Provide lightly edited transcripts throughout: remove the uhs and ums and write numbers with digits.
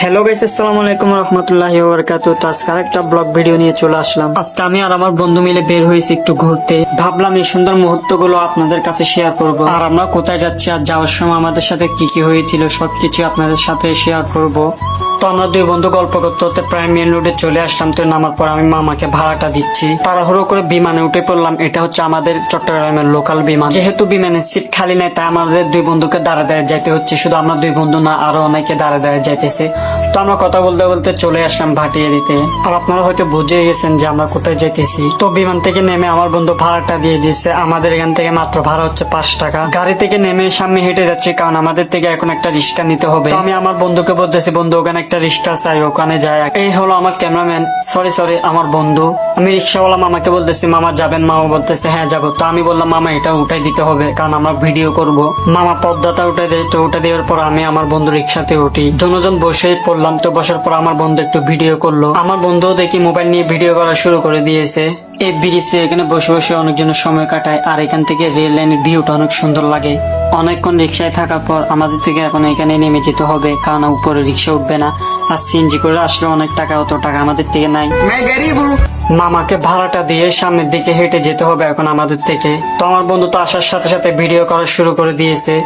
Hello guys, আসসালামু আলাইকুম রহমতুল্লাহি ওয়া বারাকাতুহু। তো আজকে আরেকটা ব্লগ ভিডিও নিয়ে চলে আসলাম। আজকে আমি আর আমার বন্ধু মিলে বের হয়েছি একটু ঘুরতে। ভাবলাম এই সুন্দর মুহূর্তগুলো আপনাদের কাছে শেয়ার করব। আর আমরা কোথায় যাচ্ছি আর যাওয়ার সময় আমাদের সাথে কি কি হয়েছিল সবকিছু আপনাদের সাথে শেয়ার করব। তো আমরা দুই বন্ধু গল্প করতে করতে প্রায় মেন রোডে চলে আসলাম। তো নামার পর আমি মামাকে ভাড়াটা দিচ্ছি। তাড়াহুড়ো করে বিমানে উঠে পড়লাম। এটা হচ্ছে আমাদের চট্টগ্রামের লোকাল বিমান। যেহেতু বিমানের সিট খালি নাই, তাই আমাদের দুই বন্ধুকে দাঁড়া দাঁড়িয়ে যাইতে হচ্ছে। শুধু আমরা দুই বন্ধু না, আরো অনেকে দাঁড়া দাঁড়িয়ে যাইতেছে। তো আমরা কথা বলতে বলতে চলে আসলাম ভাটিয়ারিতে। আর আপনারা হয়তো বুঝে গেছেন যে আমরা কোথায় যাইতেছি। তো বিমান থেকে নেমে আমার বন্ধু ভাড়াটা দিয়ে দিচ্ছে। আমাদের এখান থেকে মাত্র ভাড়া হচ্ছে 5 টাকা। গাড়ি থেকে নেমে সামনে হেঁটে যাচ্ছি, কারণ আমাদের থেকে এখন একটা রিক্সা নিতে হবে। তো আমি আমার বন্ধুকে বলতেছি, বন্ধু ওখানে একটা রিক্সা চাই, ওখানে যায়। এই হলো আমার ক্যামেরাম্যান, সরি আমার বন্ধু। আমি রিক্সাওয়ালা মামাকে বলতেছি, মামা যাবেন? মামা বলতেছে হ্যাঁ যাবো। তো আমি বললাম, মামা এটা উঠাই দিতে হবে, কারণ আমরা ভিডিও করব। মামা পর্দাটা উঠে দেয়। তো উঠে দেওয়ার পর আমি আমার বন্ধু রিক্সাতে উঠি। দুজন বসেই পড়লাম। তো বসার পর আমার বন্ধু একটু ভিডিও করলো। আমার বন্ধু দেখি মোবাইল নিয়ে ভিডিও করা শুরু করে দিয়েছে। এই ব্রিজে এখানে বসে বসে অনেকজনের সময় কাটায়। আর এখান থেকে রেল লাইনের ভিউটা অনেক সুন্দর লাগে। অনেকক্ষণ রিক্সায় থাকার পর আমাদের থেকে এখন এখানে নেমে যেতে হবে, কারণ উপরে রিক্সা উঠবে না। আর সিএনজি করে আসলে অনেক টাকা, অত টাকা আমাদের থেকে নাই। মামাকে ভাড়াটা দিয়ে সামনের দিকে হেঁটে যেতে হবে এখন আমাদের থেকে। তো আমার বন্ধু তো আসার সাথে সাথে ভিডিও করা শুরু করে দিয়েছে।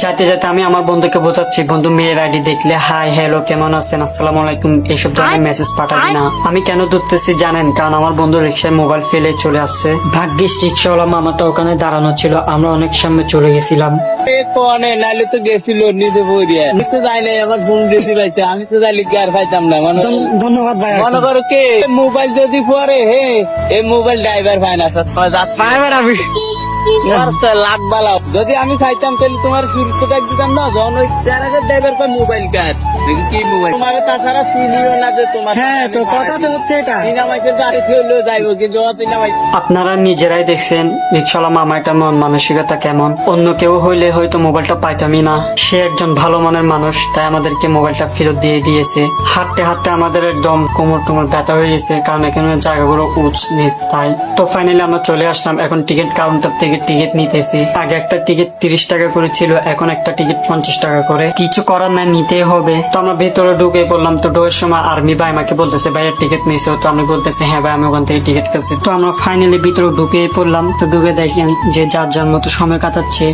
যাতে যাতে আমি আমার বন্ধুকে বোঝাচ্ছি, বন্ধু মেয়ের আইডি দেখলে হাই হ্যালো কেমন আছেন, আসসালামু আলাইকুম এইসব ধরনের মেসেজ পাঠাবি না। আমি কেন ধরতেছি জানেন? কারণ আমার বন্ধু রিক্সায় মোবাইল ফেলে চলে আসছে। ভাগ্যিস রিক্সাওয়ালা মামাটা ওখানে দাঁড়ানো ছিল, আমরা অনেক সামনে চলে গেছিলাম। নাইলে তো গেছিল নিতে বইয়া, আমি তো যাই নাই, আমার ফোন দিতে পাইছে, আমি তো যাইলে কি আর পাইতাম না। ধন্যবাদ ভাই। মনে করো কে মোবাইল যদি পরে হে এই মোবাইল ড্রাইভার ভাই না আমি লাখ বালাও যদি আমি চাইতাম তাহলে তোমার শুরুটা দিতাম না। যখন ওই ড্রাইভার পাই মোবাইল কার কি মোবাইল তোমার তাছাড়া চিনিও না যে তোমার। হ্যাঁ, তো কথা তো হচ্ছে এটা। সিনেমাইকের বাড়ি হলেও যাইবো, কিন্তু আপনারা নিজেরাই দেখছেন রিক্সাওয়ালা মামাটার মন মানসিকতা কেমন। অন্য কেউ হইলে হয়তো মোবাইলটা পাইতামই না। সে একজন ভালো মনের মানুষ, তাই আমাদেরকে মোবাইলটা ফেরত দিয়ে দিয়েছে। হাঁটতে হাঁটতে আমাদের একদম কোমর টোমর ব্যথা হয়ে গেছে, কারণ এখানে জায়গাগুলো উঁচ নিচ। তাই তো ফাইনালি আমরা চলে আসলাম। এখন টিকিট কাউন্টার থেকে টিকিট নিতেছি। আগে একটা টিকিট 30 টাকা করে ছিল, এখন একটা টিকিট 50 টাকা করে। কিছু করার নাই, নিতেই হবে। তো আমরা ভেতরে ঢুকে পড়লাম। তো ঢোকার সময় আর্মি ভাই আমাকে বলতেছে, ভাইয়ের টিকিট নিয়েছো? তো আমি বলতেছি হ্যাঁ ভাই, আমি ওখান থেকে টিকিট কাটছি। তো আমরা ফাইনালি ভিতরে ঢুকে পড়লাম। তো ঢুকে দেখেন যে যার যার মতো সময় কাটাচ্ছে।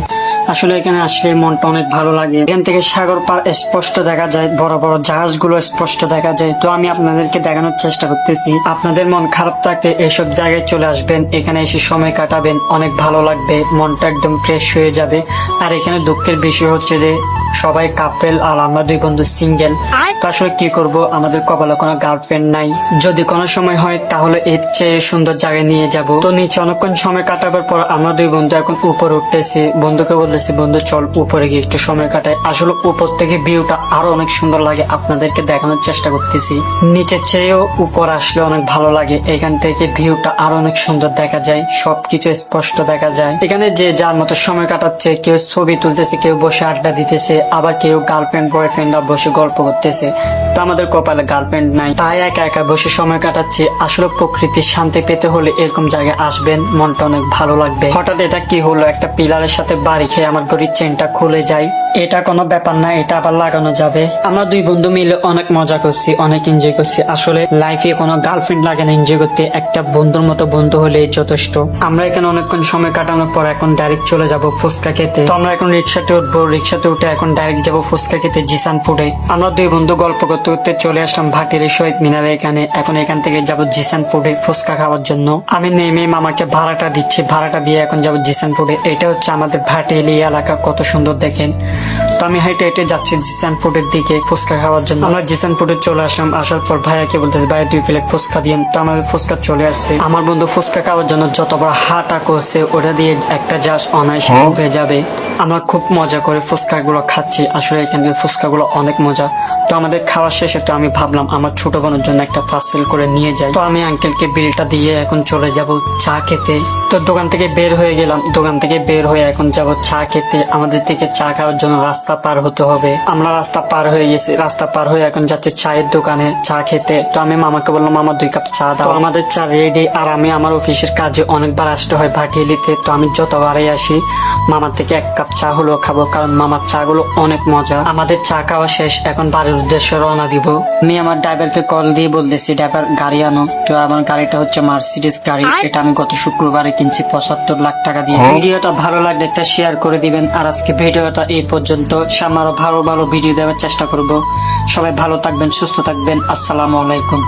আসলে এখানে আসলে মনটা অনেক ভালো লাগে। এখান থেকে সাগর পার স্পষ্ট দেখা যায়, বড় বড় জাহাজগুলো স্পষ্ট দেখা যায়। তো আমি আপনাদেরকে দেখানোর চেষ্টা করতেছি। আপনাদের মন খারাপ থাকলে এইসব জায়গায় চলে আসবেন, এখানে এসে সময় কাটাবেন, অনেক ভালো লাগবে, মনটা একদম ফ্রেশ হয়ে যাবে। আর এখানে দুঃখের বিষয় হচ্ছে যে সবাই কাপেল আর আমরা দুই বন্ধু সিঙ্গেল। তো আসলে কি করব, আমাদের কপালে কোনো গার্লফ্রেন্ড নাই। যদি কোনো সময় হয় তাহলে এর চেয়ে সুন্দর জায়গায় নিয়ে যাব। তো নিচে অনেকক্ষণ সময় কাটাবার পর আমরা দুই বন্ধু এখন উপরে উঠতেছি। বন্ধুকে বলতেছি, বন্ধু চল উপরে গিয়ে একটু সময় কাটাই। আসলে উপর থেকে ভিউটা আরো অনেক সুন্দর লাগে, আপনাদেরকে দেখানোর চেষ্টা করতেছি। নিচের চেয়েও উপর আসলে অনেক ভালো লাগে। এখান থেকে ভিউটা আরো অনেক সুন্দর দেখা যায়, সবকিছু স্পষ্ট দেখা যায়। এখানে যে যার মতো সময় কাটাচ্ছে, কেউ ছবি তুলতেছে, কেউ বসে আড্ডা দিতেছে, আবার কেউ গার্লফ্রেন্ড বয়ফ্রেন্ডরা বসে গল্প করতেছে। তো আমাদের কপালে গার্লফ্রেন্ড নাই, তাই একা একা বসে সময় কাটাচ্ছি। আসলে প্রকৃতির শান্তি পেতে হলে এরকম জায়গায় আসবেন, মনটা অনেক ভালো লাগবে। হঠাৎ এটা কি হলো, একটা পিলারের সাথে বাড়ি খেয়ে আমার ঘড়ির চেনটা খুলে যায়। এটা কোনো ব্যাপার না, এটা আবার লাগানো যাবে। আমরা দুই বন্ধু মিলে অনেক মজা করছি, অনেক এনজয় করছি। আসলে লাইফে কোনো গার্লফ্রেন্ড লাগে না এনজয় করতে, একটা বন্ধুর মতো বন্ধু হলে যথেষ্ট। আমরা এখানে অনেকক্ষণ সময় কাটানোর পর এখন ডাইরেক্ট চলে যাব ফুচকা খেতে। তো আমরা এখন রিক্সাতে উঠবো, রিক্সাতে উঠে এখন ডাইরেক্ট যাবো ফুচকা খেতে জিসান ফুডে। আমরা দুই বন্ধু গল্প করতে করতে চলে আসলাম ভাটির শহীদ মিনারে এখানে। এখন এখান থেকে যাবো জিসান ফুডে ফুচকা খাওয়ার জন্য। আমি নেমে মামাকে ভাড়াটা দিচ্ছি, ভাড়াটা দিয়ে এখন যাবো জিসান ফুডে। এটা হচ্ছে আমাদের ভাটিয়ালি এলাকা, কত সুন্দর দেখেন। তো আমি হেঁটে হেঁটে যাচ্ছি জিসান ফুডের দিকে ফুচকা খাওয়ার জন্য। আমরা জিসান ফুডে চলে আসলাম। আসার পর ভাইয়াকে বলতেছে, ভাই 2 প্লেট ফুচকা দিন। তো আমাদের ফুচকা চলে আসছে। আমার বন্ধু ফুচকা খাওয়ার জন্য যত বড় হাঁটা করছে, ওটা দিয়ে একটা জাস্ট অনায়াসে হয়ে যাবে। আমরা খুব মজা করে ফুচকা গুলো খাচ্ছি। আসলে এখানকার ফুচকা গুলো অনেক মজা। তো আমাদের খাওয়ার শেষে তো আমি ভাবলাম আমার ছোট বোনের জন্য একটা পার্সেল করে নিয়ে যাই। তো আমি আঙ্কেলকে বিলটা দিয়ে এখন চলে যাব চা খেতে। তো দোকান থেকে বের হয়ে গেলাম, দোকান থেকে বের হয়ে এখন যাব চা খেতে। আমাদের থেকে চা খাওয়ার জন্য জন্য রাস্তা পার হতে হবে। আমরা রাস্তা পার হয়ে গেছি, রাস্তা পার হয়ে এখন যাচ্ছি চায়ের দোকানে চা খেতে। তো আমি মামাকে বললাম, মামা 2 কাপ চা দাও। তো আমাদের চা রেডি। আর আমি আমার অফিসের কাজে অনেকবার আসতে হয় ভাটিয়ালিতে, তো আমি যতবারই আসি মামার থেকে 1 কাপ চা হলেও খাবো, কারণ মামার চা গুলো অনেক মজা। আমাদের চা খাওয়া শেষ, এখন বাড়ির উদ্দেশ্যে রওনা দিব। আমি আমার ড্রাইভারকে কল দিয়ে বলতেছি, ড্রাইভার গাড়ি আনো। তো আমার গাড়িটা হচ্ছে মার্সিডিজ গাড়ি, এটা আমি গত শুক্রবারে কিনছি 75 লাখ টাকা দিয়ে। ভিডিওটা ভালো লাগলে একটা শেয়ার করে দিবেন। আর আজকে ভিডিওটা এই পর্যন্ত। সামনে আরো ভালো ভালো ভিডিও দেওয়ার চেষ্টা করব। সবাই ভালো থাকবেন, সুস্থ থাকবেন। আসসালামু আলাইকুম।